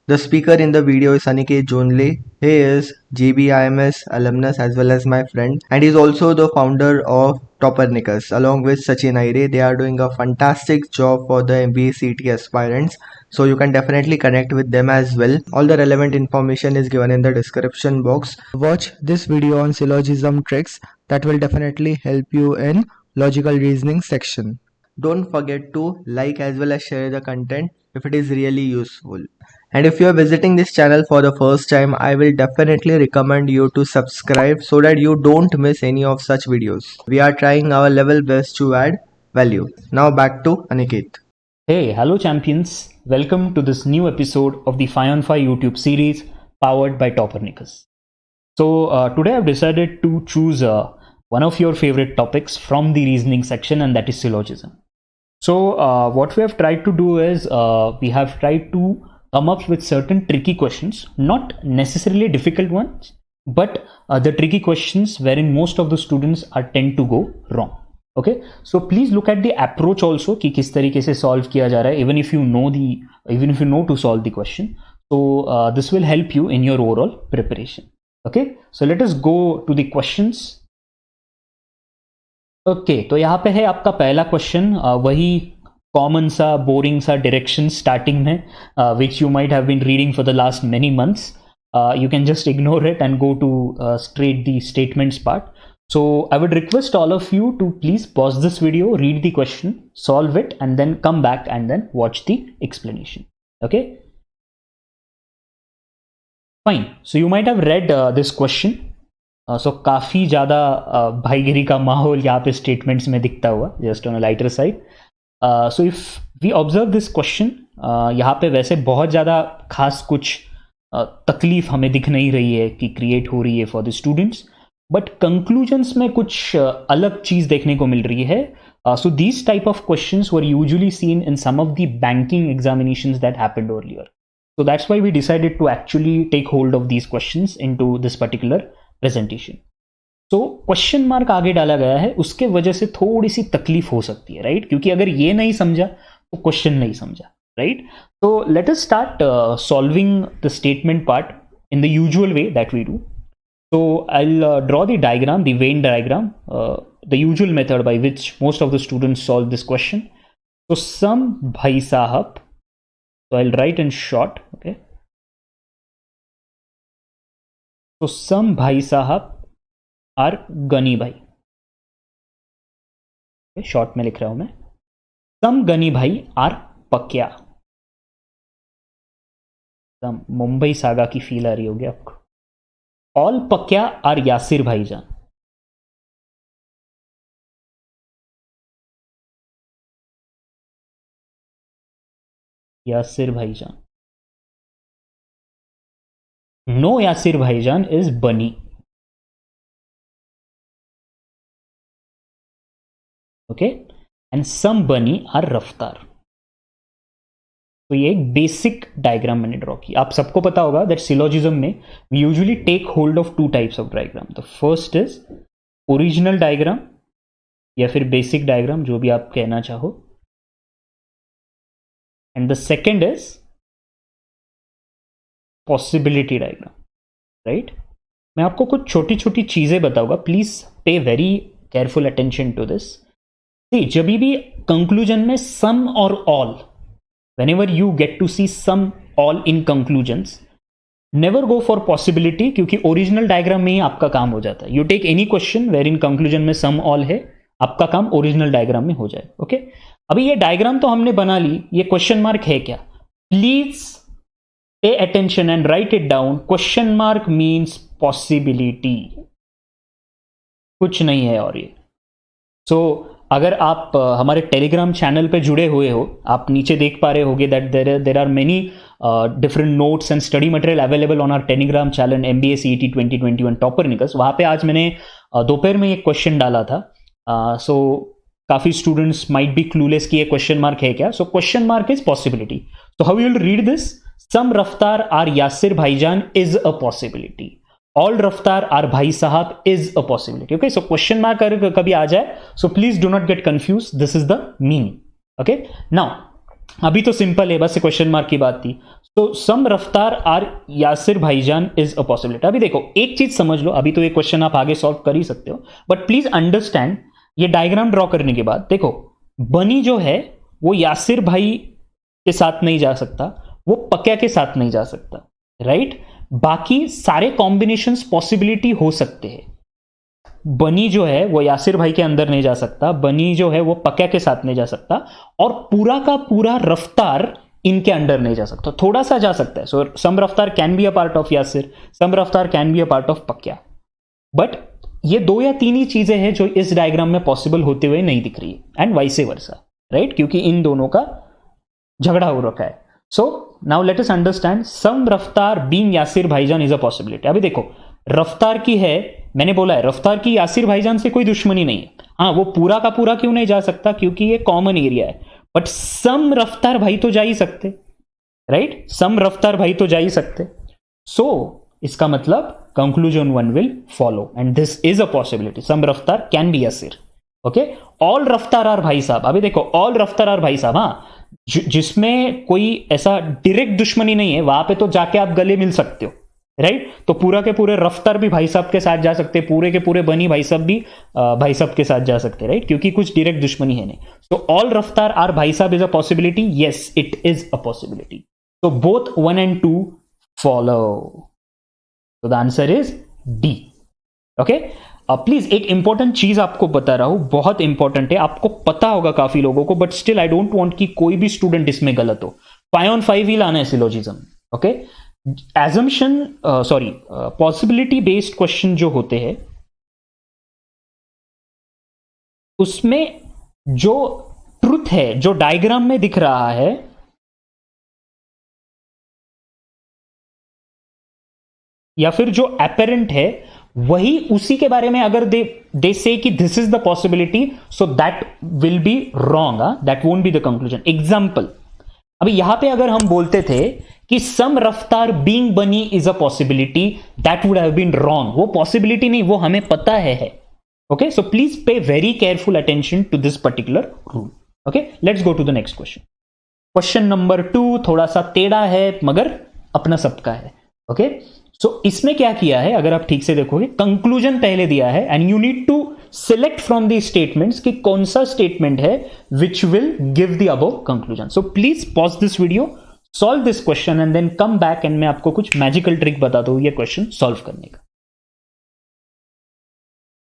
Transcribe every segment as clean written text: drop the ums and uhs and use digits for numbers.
The speaker in the video is Aniket Jonle. He is GBIMS alumnus as well as my friend, and he's also the founder of Toppernicus. Along with Sachin Aire, they are doing a fantastic job for the MBA CT aspirants. So you can definitely connect with them as well. All the relevant information is given in the description box. Watch this video on syllogism tricks that will definitely help you in logical reasoning section. Don't forget to like as well as share the content if it is really useful. And if you are visiting this channel for the first time, I will definitely recommend you to subscribe so that you don't miss any of such videos. We are trying our level best to add value. Now back to Aniket. Hey, hello champions. Welcome to this new episode of the 5 on 5 YouTube series powered by Toppernicus. So today I've decided to choose one of your favorite topics from the reasoning section, and that is syllogism. So what we have tried to do is we have tried to come up with certain tricky questions, not necessarily difficult ones, but the tricky questions wherein most of the students are tend to go wrong. Okay, so please look at the approach also कि किस तरीके से solve किया जा रहा है, even if you know to solve the question. So this will help you in your overall preparation. Okay, so let us go to the questions. Okay तो यहाँ पे है आपका पहला क्वेश्चन, वही कॉमन सा बोरिंग सा डायरेक्शन स्टार्टिंग में which you might have been reading for the last many months. You can just ignore it and go to straight the statements part. So I would request all of you to please pause this video, read the question, solve it, and then come back and then watch the explanation. Okay, fine. So you might have read this question. सो काफ़ी ज़्यादा भाईगिरी का माहौल यहाँ पे statements में दिखता हुआ, just on a lighter side. So if we observe this question, यहाँ पे वैसे बहुत ज़्यादा खास कुछ तकलीफ हमें दिख नहीं रही है कि क्रिएट हो रही है for the students, but conclusions में कुछ अलग चीज़ देखने को मिल रही है. So these type of questions were usually seen in some of the banking examinations that happened earlier. So that's why we decided to actually take hold of these questions into this particular presentation. So question mark आगे डाला गया है, उसके वजह से थोड़ी सी तकलीफ हो सकती है, राइट? क्योंकि अगर ये नहीं समझा तो क्वेश्चन नहीं समझा, राइट? तो let us start solving the statement part in the usual way that we do. So I'll draw the diagram, the Venn diagram, the usual method by which most of the students solve this question. So some bhai sahab, so I'll write in short, okay? So some bhai sahab are Gani भाई. Short में लिख रहा हूं मैं. Some Gani भाई are Pakya. Some Mumbai saga की feel आ रही होगी आपको. ऑल पक्या आर यासिर भाईजान. यासिर भाईजान. नो यासिर भाईजान इज बनी. ओके, एंड सम बनी आर रफ्तार. तो ये एक बेसिक डायग्राम मैंने ड्रॉ की. आप सबको पता होगा दैट सिलोजिज्म में we usually take hold of two types of diagram. The first is original diagram या फिर बेसिक डायग्राम, जो भी आप कहना चाहो, and the second is possibility diagram, right? मैं आपको कुछ छोटी छोटी चीजें बताऊंगा, please pay very careful attention to this. जब भी कंक्लूजन में सम और all, whenever you get to see sum all in conclusions, never go for possibility, क्योंकि ओरिजिनल डायग्राम में ही आपका काम हो जाता है. You take any question where in conclusion में सम ऑल है, आपका काम ओरिजिनल डायग्राम में हो जाए. ओके, अभी ये डायग्राम तो हमने बना ली, ये क्वेश्चन मार्क है क्या? Please pay attention and right it down. Question mark means possibility, कुछ नहीं है. और ये सो अगर आप हमारे टेलीग्राम चैनल पे जुड़े हुए हो, आप नीचे देख पा रहे होगे that there are many different notes and study material available on our telegram channel MBA CET 2021 Toppernicus. वहाँ पे आज मैंने दोपहर में एक क्वेश्चन डाला था. सो काफ़ी स्टूडेंट्स माइट बी क्लूलेस कि ये क्वेश्चन मार्क है क्या. So question mark is possibility. So how you will read this? Some Raftaar are Yasir भाईजान is a possibility. All Raftaar are भाई साहब is a possibility. Okay, so question mark अगर कभी आ जाए, so please do not get confuse, this is the meaning. Okay, now अभी तो simple है, बस क्वेश्चन मार्क की बात थी। तो सम रफ्तार आर यासिर भाईजान इज अ पॉसिबिलिटी। अभी देखो एक चीज समझ लो, अभी तो ये क्वेश्चन आप आगे सॉल्व कर ही सकते हो, बट प्लीज अंडरस्टैंड, ये डायग्राम ड्रॉ करने के बाद देखो, बनी जो है वो यासिर भाई के साथ नहीं जा सकता, वो पक्या के साथ नहीं जा सकता, राइट? बाकी सारे कॉम्बिनेशंस पॉसिबिलिटी हो सकते हैं। बनी जो है वो यासिर भाई के अंदर नहीं जा सकता, बनी जो है वो पक्या के साथ नहीं जा सकता, और पूरा का पूरा रफ्तार इनके अंडर नहीं जा सकता, थोड़ा सा जा सकता है। So some Raftaar can be a part of Yasir, some Raftaar can be a part of Pakya, but ये 2 या 3 ही चीजें हैं जो इस डायग्राम में पॉसिबल होते हुए नहीं दिख रही है, एंड वाइस वर्सा, राइट? क्योंकि इन दोनों का झगड़ा हो रखा है। So now let us understand some Raftaar being Yasir भाईजान इज अ पॉसिबिलिटी। अभी देखो रफ्तार की है, मैंने बोला है रफ्तार की यासिर भाईजान से कोई दुश्मनी नहीं है। हाँ, वो पूरा का पूरा क्यों नहीं जा सकता, क्योंकि ये कॉमन एरिया है, बट सम रफ्तार भाई तो जा ही सकते, राइट? सम रफ्तार भाई तो जा ही सकते। सो इसका मतलब conclusion 1 will follow, and this is a possibility, some Raftaar can be Yasir. Okay, all Raftaar are भाई साहब। अभी देखो ऑल रफ्तार आर भाई साहब, हाँ, जिसमें कोई ऐसा डायरेक्ट दुश्मनी नहीं है, वहां पे तो जाके आप गले मिल सकते हो, राइट? तो पूरा के पूरे रफ्तार भी भाई साहब के साथ जा सकते, पूरे के पूरे बनी भाई साहब भी भाई साहब के साथ जा सकते, राइट? क्योंकि कुछ डायरेक्ट दुश्मनी है नहीं। सो ऑल रफ्तार आर भाई साहब is a possibility, yes it is a possibility. तो बोथ 1 and 2 फॉलो। तो the answer is D. Okay, please एक इंपॉर्टेंट चीज आपको बता रहा हूं, बहुत इंपॉर्टेंट है, आपको पता होगा काफी लोगों को, but still I don't want कि कोई भी स्टूडेंट इसमें गलत हो। 5 on 5 ही लाना है syllogism. Okay, assumption sorry possibility based question जो होते हैं उसमें जो ट्रुथ है, जो डायग्राम में दिख रहा है, या फिर जो अपेरेंट है, वही उसी के बारे में अगर दे से कि this is the possibility, so that will be wrong, that won't be the conclusion. Example, अभी यहां पे अगर हम बोलते थे कि सम Raftaar being Bunny is a possibility, that would have been wrong. वो पॉसिबिलिटी नहीं, वो हमें पता है। Okay, so please pay very careful attention to this particular rule. Okay, let's go to the next question. Question number 2 थोड़ा सा टेढ़ा है, मगर अपना सबका है। ओके, सो इसमें क्या किया है, अगर आप ठीक से देखोगे, कंक्लूजन पहले दिया है, and you need to select from the statements कि कौन सा स्टेटमेंट है which will give the above conclusion. So please pause this video, solve this question, and then come back, and मैं आपको कुछ मैजिकल ट्रिक बता दूं ये क्वेश्चन सॉल्व करने का।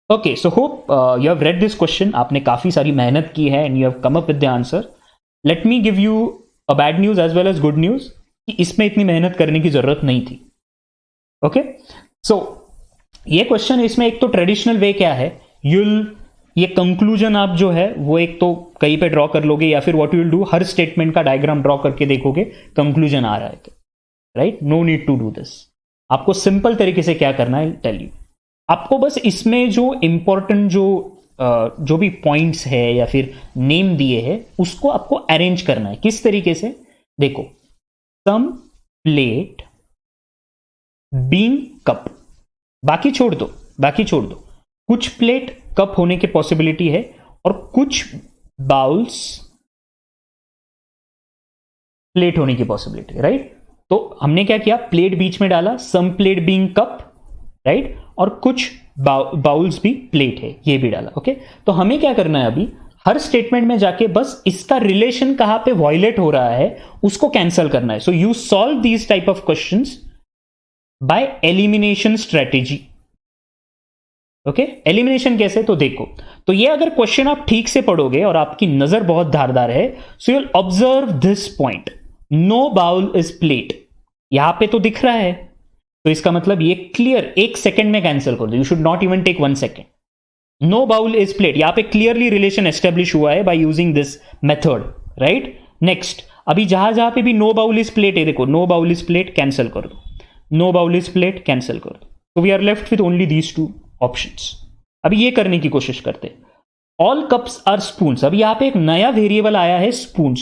Okay, so hope you have read this question, आपने काफी सारी मेहनत की है, and you have come up with the answer. Let me give you a bad news as well as good news, कि इसमें इतनी मेहनत करने की जरूरत नहीं थी। ओके, सो ये क्वेश्चन, इसमें एक तो ट्रेडिशनल वे क्या है, ये कंक्लूजन आप जो है वो एक तो कहीं पे ड्रॉ कर लोगे, या फिर व्हाट यू विल डू, हर स्टेटमेंट का डायग्राम ड्रॉ करके देखोगे कंक्लूजन आ रहा है, right? No need to do this. आपको सिंपल तरीके से क्या करना है, टेल यू। आपको बस इसमें जो इंपॉर्टेंट जो भी पॉइंट्स है या फिर नेम दिए हैं, उसको आपको अरेंज करना है। किस तरीके से, देखो, सम प्लेट बीइंग कप, बाकी छोड़ दो, बाकी छोड़ दो, कुछ प्लेट कप होने की पॉसिबिलिटी है, और कुछ बाउल्स प्लेट होने की पॉसिबिलिटी, राइट? तो हमने क्या किया, प्लेट बीच में डाला, सम प्लेट बीइंग कप, राइट? और कुछ बाउल्स भी प्लेट है, ये भी डाला। ओके, तो हमें क्या करना है, अभी हर स्टेटमेंट में जाके बस इसका रिलेशन कहां पे वायलेट हो रहा है उसको कैंसिल करना है। So you solve these type of questions by elimination strategy. Okay, elimination कैसे, तो देखो, तो ये अगर क्वेश्चन आप ठीक से पढ़ोगे और आपकी नजर बहुत धारदार है, so you will observe this point, no bowl is plate, यहां पे तो दिख रहा है, तो इसका मतलब ये क्लियर 1 सेकेंड में कैंसिल कर दो, you should not even take 1 second. No bowl is plate, यहां पे क्लियरली रिलेशन एस्टेब्लिश हुआ है by using this method, right? Next, अभी जहां जहां पे भी नो बाउल इज प्लेट है, देखो, no bowl is plate cancel कर दो, no bowl is plate cancel कर दो, तो we are left with only these 2 options. अभी ये करने की कोशिश करते, ऑल कप्स आर स्पून्स। अभी यहां पे एक नया वेरिएबल आया है स्पून्स,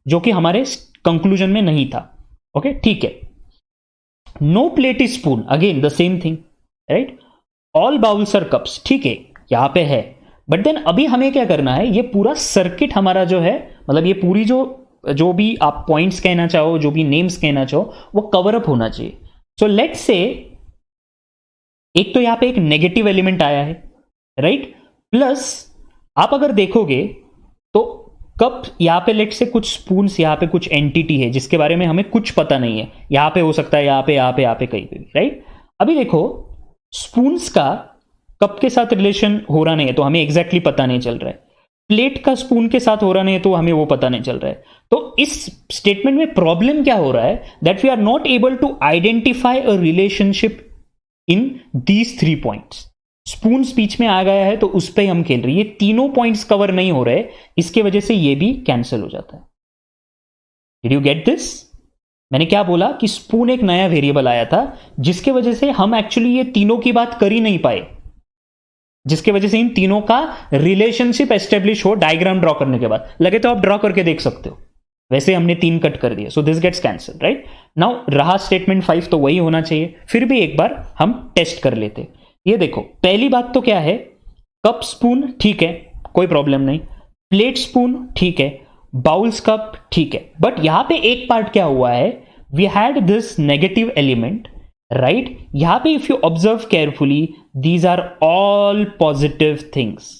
जो कि हमारे कंक्लूजन में नहीं था। ओके, ठीक है, no plate is spoon, again the same thing, right? All bowls are cups, ठीक है, यहां पे है, बट देन अभी हमें क्या करना है, ये पूरा सर्किट हमारा जो है, मतलब ये पूरी जो जो भी आप पॉइंट्स कहना चाहो, जो भी नेम्स कहना चाहो, वो कवर अप होना चाहिए. सो लेट्स से एक तो यहां पे एक नेगेटिव एलिमेंट आया है, राइट? प्लस आप अगर देखोगे तो कप यहां पे लेट से कुछ स्पून्स, यहां पे कुछ एंटिटी है जिसके बारे में हमें कुछ पता नहीं है. यहां पे हो सकता है, यहां पे कहीं पे भी, राइट? अभी देखो, स्पून्स का कप के साथ रिलेशन हो रहा नहीं है तो हमें एग्जैक्टली पता नहीं चल रहा है. प्लेट का स्पून के साथ हो रहा नहीं है तो हमें वो पता नहीं चल रहा है. तो इस स्टेटमेंट में प्रॉब्लम क्या हो रहा है? That we are not able to identify a relationship in these 3 points. Spoon बीच में आ गया है तो उस पर हम खेल रहे हैं. ये तीनों पॉइंट्स कवर नहीं हो रहे, इसके वजह से ये भी कैंसिल हो जाता है. Did you get this? मैंने क्या बोला कि स्पून एक नया वेरिएबल आया था जिसके वजह से हम एक्चुअली ये तीनों की बात कर ही नहीं पाए, जिसके वजह से इन तीनों का रिलेशनशिप एस्टेब्लिश हो डायग्राम ड्रॉ करने के बाद. लगे तो आप ड्रॉ करके देख सकते हो. वैसे हमने 3 कट कर दिए, so this gets cancel, right? Now रहा स्टेटमेंट 5 तो वही होना चाहिए. फिर भी एक बार हम टेस्ट कर लेते. ये देखो, पहली बात तो क्या है, कप स्पून ठीक है, कोई प्रॉब्लम नहीं. प्लेट स्पून ठीक है. बाउल्स कप ठीक है. बट यहां पे एक पार्ट क्या हुआ है, we had this negative element, right? यहां पे if you observe carefully, these are all positive things.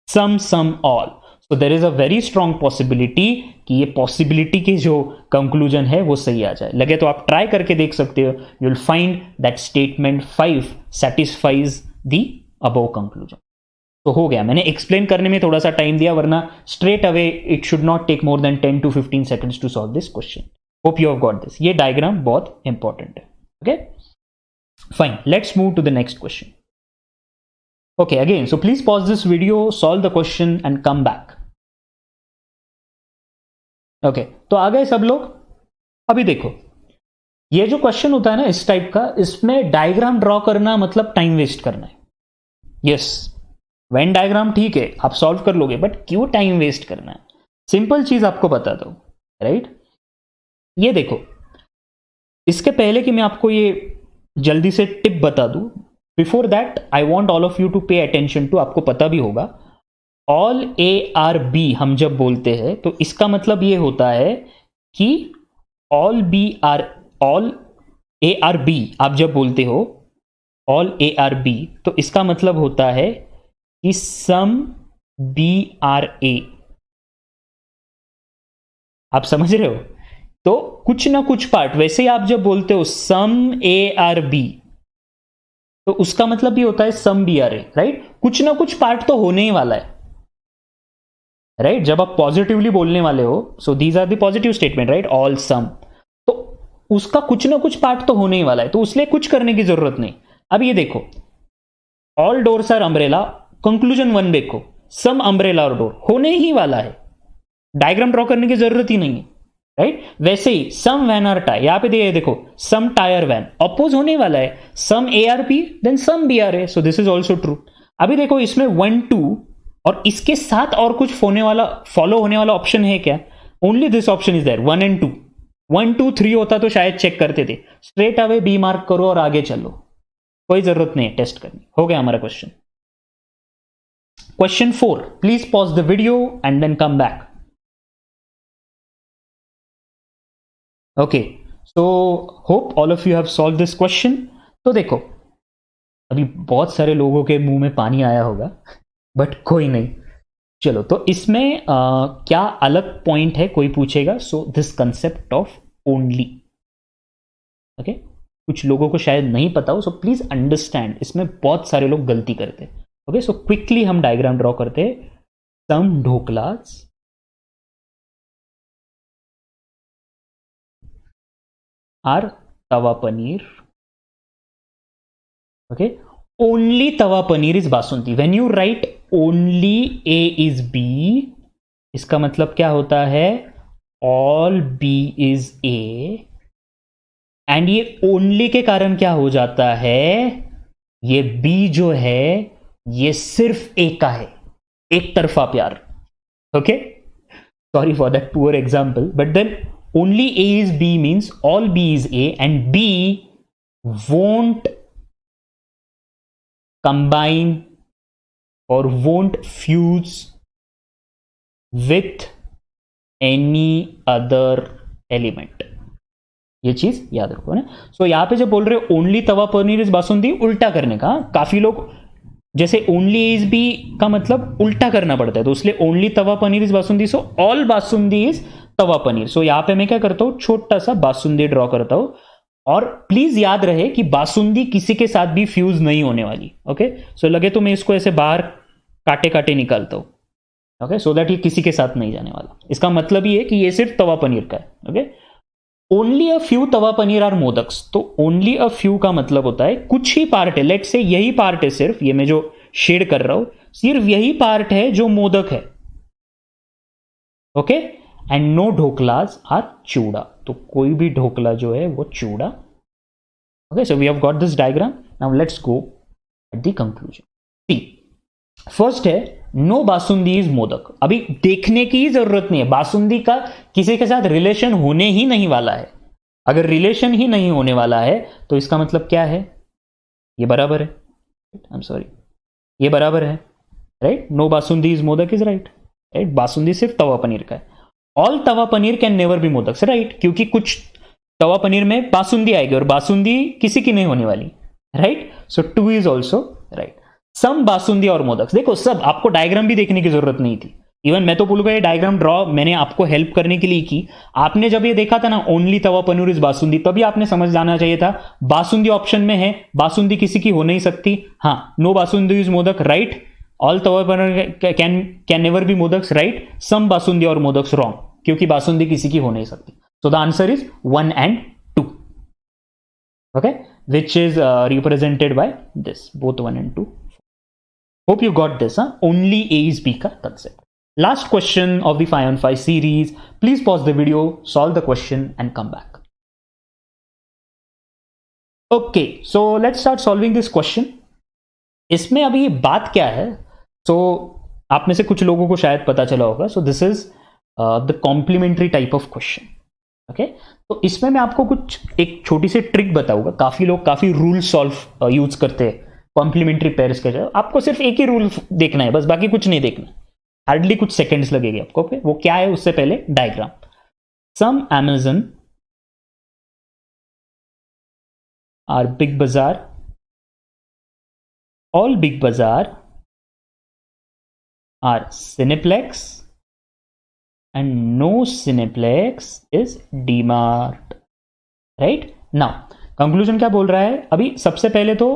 Some all. So there is a very strong possibility कि ये possibility की जो conclusion है वो सही आ जाए. लगे तो आप ट्राई करके देख सकते हो. You'll find that statement 5 satisfies the above conclusion. तो हो गया. मैंने एक्सप्लेन करने में थोड़ा सा टाइम दिया, वरना straight away it should not take more than 10 to 15 seconds to solve this question. Hope you have got this. ये डायग्राम बहुत इंपॉर्टेंट है. Okay, fine. Let's move to the next question. Okay, again, so please pause this video, solve the question and come back. Okay, तो आ गए सब लोग. अभी देखो, ये जो क्वेश्चन होता है ना इस टाइप का, इसमें डायग्राम ड्रॉ करना मतलब टाइम वेस्ट करना है. यस, वेन डायग्राम ठीक है आप सॉल्व कर लोगे, बट क्यों टाइम वेस्ट करना है? सिंपल चीज आपको बता दो, राइट? ये देखो, इसके पहले कि मैं आपको ये जल्दी से टिप बता दूं, before that I want all of you to pay attention to. आपको पता भी होगा, ऑल ए आर बी हम जब बोलते हैं तो इसका मतलब ये होता है कि ऑल ए आर बी आप जब बोलते हो ऑल ए आर बी, तो इसका मतलब होता है कि सम बी आर ए. आप समझ रहे हो? तो कुछ ना कुछ पार्ट, वैसे ही आप जब बोलते हो सम ए आर बी, तो उसका मतलब भी होता है some B are A, right? कुछ ना कुछ पार्ट तो होने ही वाला है, राइट? जब आप पॉजिटिवली बोलने वाले हो, so these are the positive statement, right? All some, तो उसका कुछ ना कुछ पार्ट तो होने ही वाला है, तो उसलिए कुछ करने की जरूरत नहीं. अब ये देखो, all doors are umbrella, conclusion 1 देखो, सम अम्ब्रेला और डोर होने ही वाला है, डायग्राम ड्रॉ करने की जरूरत ही नहीं है, राइट? वैसे ही सम वैन आर टायर, यहां पे देखो सम टायर वैन, अपोज होने वाला है, some A are P then some B are A, so this is also true. अभी देखो, इसमें 1 2 और इसके साथ और कुछ फॉलो होने वाला ऑप्शन है क्या? Only this option is there, 1 and 2. 1 2 3 होता तो शायद चेक करते थे. स्ट्रेट अवे बी मार्क करो और आगे चलो, कोई जरूरत नहीं है टेस्ट करनी. हो गया हमारा क्वेश्चन. Question 4, please pause the video and then come back. Okay, so hope all of you have solve this question. तो देखो, अभी बहुत सारे लोगों के मुंह में पानी आया होगा, बट कोई नहीं. चलो, तो इसमें क्या अलग पॉइंट है कोई पूछेगा? So this concept of only, okay, कुछ लोगों को शायद नहीं पता हो, सो प्लीज अंडरस्टैंड, इसमें बहुत सारे लोग गलती करते हैं. ओके, सो क्विकली हम डायग्राम ड्रॉ करते हैं. Some dhoklas are tawa paneer. Okay, only tawa paneer is basundi. When you write only A is B, इसका मतलब क्या होता है? All B is A. And ये ओनली के कारण क्या हो जाता है? ये बी जो है ये सिर्फ ए का है, एक तरफा प्यार. Okay, sorry for that poor example, but then only A is B means all B is A, and B won't combine or won't fuse with any other element. ये चीज याद रखो ना। सो यहां पे जब बोल रहे हो ओनली तवा पनीर इज बासुंदी, उल्टा करने का। काफी लोग जैसे ओनली इज बी का मतलब उल्टा करना पड़ता है, तो इसलिए only tawa paneer is basundi, so all basundi is tawa paneer. So यहां पे मैं क्या करता हूं, छोटा सा बासुंदी ड्रॉ करता हूं। और प्लीज याद रहे कि बासुंदी किसी के साथ भी फ्यूज नहीं होने वाली। ओके, सो लगे तो मैं इसको ऐसे बाहर काटे काटे निकालता हूं। ओके, सो दैट ये किसी के साथ नहीं जाने वाला। इसका मतलब ये है कि ये सिर्फ तवा पनीर का है। Okay, only a few tawa paneer are modaks. तो ओनली अ फ्यू का मतलब होता है कुछ ही पार्ट है, लेट से यही पार्ट है, सिर्फ ये मैं जो शेड कर रहा हूं सिर्फ यही पार्ट है जो मोदक है। Okay, and no dhoklas are chura. तो कोई भी ढोकला जो है वो चूड़ा। Okay, so we have got this diagram. Now let's go at the conclusion. See, first है नो बासुंदी इज मोदक। अभी देखने की ही जरूरत नहीं है, बासुंदी का किसी के साथ रिलेशन होने ही नहीं वाला है। अगर रिलेशन ही नहीं होने वाला है तो इसका मतलब क्या है, ये बराबर है। आई एम सॉरी, ये बराबर है, right. No basundi is modak is right, right. Basundi सिर्फ तवा पनीर का है। All tawa paneer can never be modak, right, क्योंकि कुछ तवा पनीर में बासुंदी आएगी और बासुंदी किसी की नहीं होने वाली, right. So 2 is also right. Some basundi और मोदक, देखो सब, आपको डायग्राम भी देखने की जरूरत नहीं थी। इवन मैं तो बोलूंगा ये डायग्राम ड्रॉ मैंने आपको हेल्प करने के लिए की। आपने जब ये देखा था ना ओनली तवा पनीर इज बासुंदी, तभी आपने समझ जाना चाहिए था बासुंदी ऑप्शन में है, बासुंदी किसी की हो नहीं सकती। हाँ, no basundi is modak, right. All tawa paneer can never be modaks, right. Some basundi और मोदक्स, रॉन्ग, क्योंकि बासुंदी किसी की हो नहीं सकती। So the answer is 1 and 2। Okay, which is represented by this, both 1 and 2. Hope you got this, huh? Only A is B का concept. Last question of the 5 on 5 series. Please pause the video, solve the question and come back. Okay, so let's start solving this question. इसमें अभी बात क्या है, so आप में से कुछ लोगों को शायद पता चला होगा। So this is the complementary type of question. Okay, तो इसमें मैं आपको कुछ एक छोटी सी ट्रिक बताऊंगा। काफी लोग काफी रूल सॉल्व यूज करते हैं कॉम्प्लीमेंट्री पेयर्स के। आपको सिर्फ एक ही रूल देखना है बस, बाकी कुछ नहीं देखना। हार्डली कुछ सेकंड्स लगेंगे आपको। ओके, वो क्या है उससे पहले diagram. Some Amazon are Big Bazaar, all Big Bazaar are cineplex and no Cineplex is DMart, right? Now conclusion क्या बोल रहा है, अभी सबसे पहले तो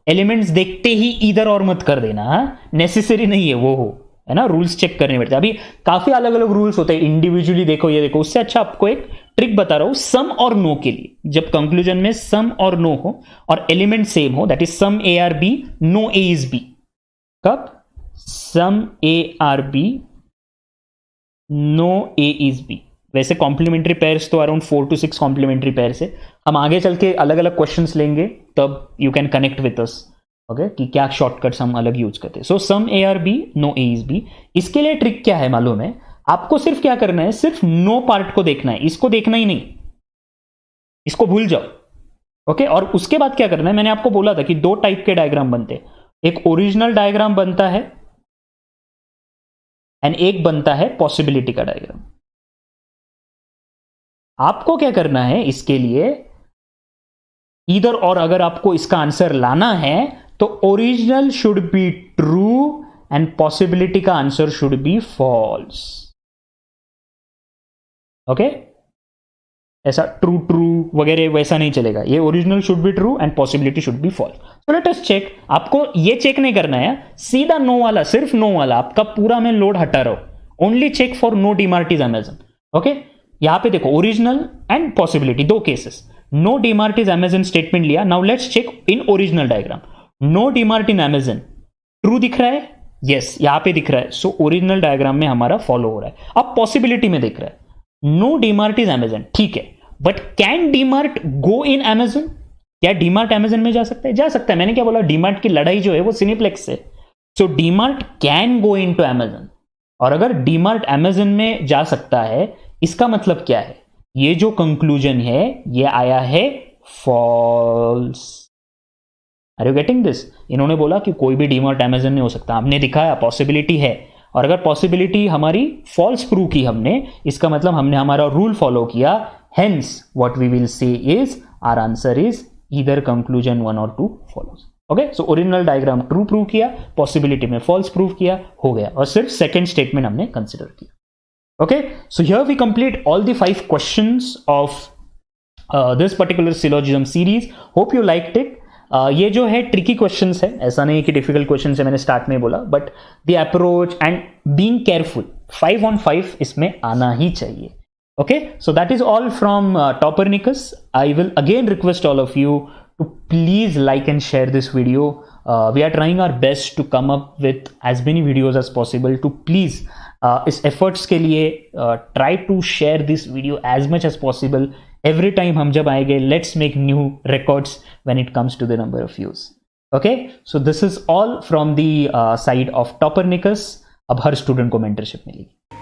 एलिमेंट्स देखते ही इधर और मत कर देना, नेसेसरी नहीं है वो हो, है ना। रूल्स चेक करने पड़ते हैं। अभी काफी अलग अलग रूल्स होते हैं, इंडिविजुअली देखो ये देखो। उससे अच्छा आपको एक ट्रिक बता रहा हूं सम और नो के लिए। जब कंक्लूजन में सम और नो हो और एलिमेंट सेम हो, that is some A are B, no A is B. कब? Some A are B, no A is B. वैसे कॉम्प्लीमेंट्री पेयर्स तो अराउंड 4 to 6 कॉम्प्लीमेंट्री पेयर्स है। हम आगे चल के अलग अलग क्वेश्चंस लेंगे, तब you can connect with us, okay, कि क्या शॉर्टकट्स हम अलग यूज करते हैं। So some A are B, no A is B. इसके लिए ट्रिक क्या है मालूम है आपको? सिर्फ क्या करना है, सिर्फ नो पार्ट को देखना है, इसको देखना ही नहीं, इसको भूल जाओ। ओके, और उसके बाद क्या करना है, मैंने आपको बोला था कि 2 टाइप के डायग्राम बनते हैं। एक ओरिजिनल डायग्राम बनता है एंड एक बनता है पॉसिबिलिटी का डायग्राम। आपको क्या करना है इसके लिए, इधर और अगर आपको इसका आंसर लाना है तो original should be true and possibility का answer should be false. Okay, ऐसा ट्रू ट्रू वगैरह वैसा नहीं चलेगा। ये original should be true and possibility should be false. So let us check. आपको ये चेक नहीं करना है सीधा नो वाला, सिर्फ नो वाला। आपका पूरा मैं लोड हटा रहा हूं। Only check for no DMart is Amazon. Okay, यहां पे देखो original and possibility 2 cases. No DMart is Amazon statement लिया। Now let's check in original diagram. No DMart in Amazon, true दिख रहा है, यस, यहां पे दिख रहा है। सो ओरिजिनल डायग्राम में हमारा फॉलो हो रहा है। अब पॉसिबिलिटी में दिख रहा है नो डीमार्ट इज अमेजन, ठीक है, but can DMart go in Amazon? क्या डीमार्ट अमेजन में जा सकता है? जा सकता है। मैंने क्या बोला, डीमार्ट की लड़ाई जो है वो सिनेप्लेक्स से। So DMart can go in to Amazon. और अगर डीमार्ट अमेजन में जा सकता है, इसका मतलब क्या है, ये जो कंक्लूजन है ये आया है false. Are you getting this? इन्होंने बोला कि कोई भी डीमार्ट अमेजन में हो सकता है, हमने दिखाया पॉसिबिलिटी है। और अगर पॉसिबिलिटी हमारी फॉल्स प्रूव की हमने, इसका मतलब हमने हमारा रूल फॉलो किया, hence what we will say is our answer is either conclusion 1 और 2 follows. Okay, so original diagram true prove किया, पॉसिबिलिटी में फॉल्स प्रूव किया, हो गया, और सिर्फ सेकंड स्टेटमेंट हमने कंसिडर किया। Okay, so here we complete all the 5 questions of this particular syllogism series. Hope you liked it. ये जो है ट्रिकी क्वेश्चंस है, ऐसा नहीं कि डिफिकल्ट क्वेश्चंस है, मैंने स्टार्ट में बोला, but the approach and being careful, 5 on 5 इसमें आना ही चाहिए। Okay, so that is all from Topernicus. I will again request all of you to please like and share this video. We are trying our best to come up with as many videos as possible to please इस efforts के लिए try to share this video as much as possible. Every time हम जब आएंगे, let's make new records when it comes to the number of views. Okay, so this is all from the side of टॉपरनिकस। अब हर student को mentorship मिलेगी।